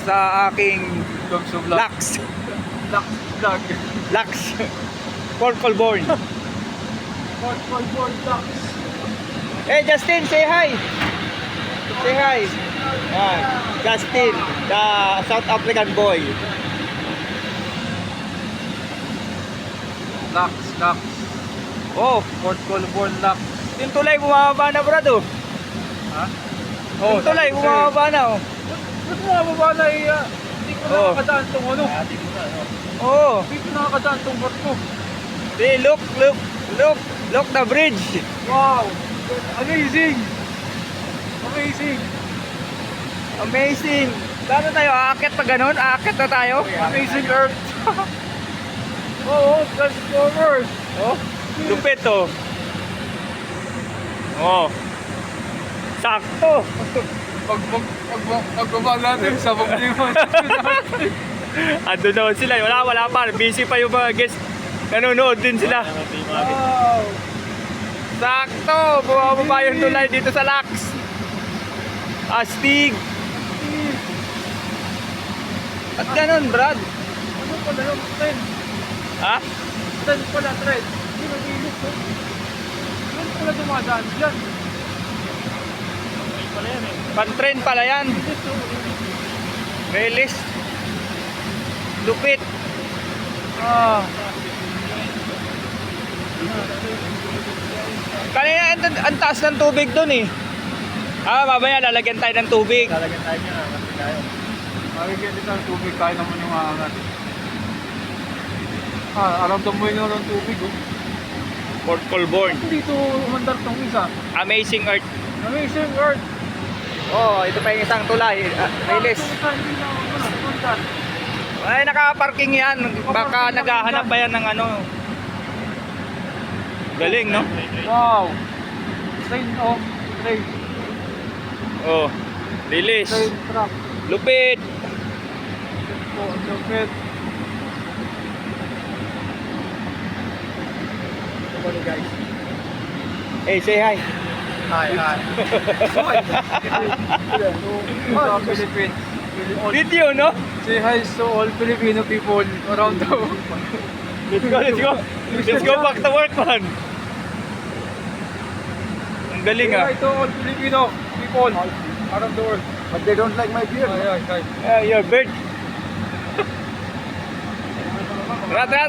sa aking Lux. Lux vlog. Lux. Port Colborne. Port Colborne Lux. Hey Justin, say hi. Say hi. Yan. Justin, the South African boy. Lux. Oh, Port Colborne Lux. yung tulay bumababa na, brado. Ha? Oh, yung tulay bumababa na, oh. Ba't bumababa na hindi ko nakakadaan tong ano? Oh. Hindi ko nakakadaan tong barko. Hey, look the bridge. Wow! Amazing! Amazing. Paano tayo? Aakyat pa ganun? Aakyat na tayo? Amazing Earth! Oo, Transformers! Oh, lupit, oh. Oh. Sakto. Pagbaba natin sa pagdiman. Ando na sila. Wala pa. Busy pa yung mga guests. Nanonood din sila. Wow! Sakto. Bumababa yung tulay dito sa Lux. Astig. At ganun, Brad. Ano pala yung trend? Ha? Trend pala, trend. Hindi nag-ilis ko. Trend pala dumadaan dyan. Pan-trend pala yan. Release. Lupit. Kanina ang taas ng tubig dun eh. Mamaya lalagyan tayo ng tubig. Lalagyan tayo niya, kasi tayo. Lalagyan dito ng tubig, tayo naman yung maangat. Aramdam mo yun ng tubig, oh. Port Colborne. Dito umandar tong isa. Amazing Earth. Amazing Earth. Oh, ito pa yung isang tulay. Release. Hindi na umandar. Ay, naka-parking yan. Baka naghahanap pa yan ng ano. Galing, no? Wow! Train of train. Oh, release. Train truck. Lupit. Oh, lupit. Good guys. Hey, say hi. Hi. Philippines. Video, no? Say hi to all Filipino people around the world. Let's go back to work, man. Ang galing, Say ah. hi to all Filipino people around the world. But they don't like my beard. Yeah, guys. Your bird. Rat.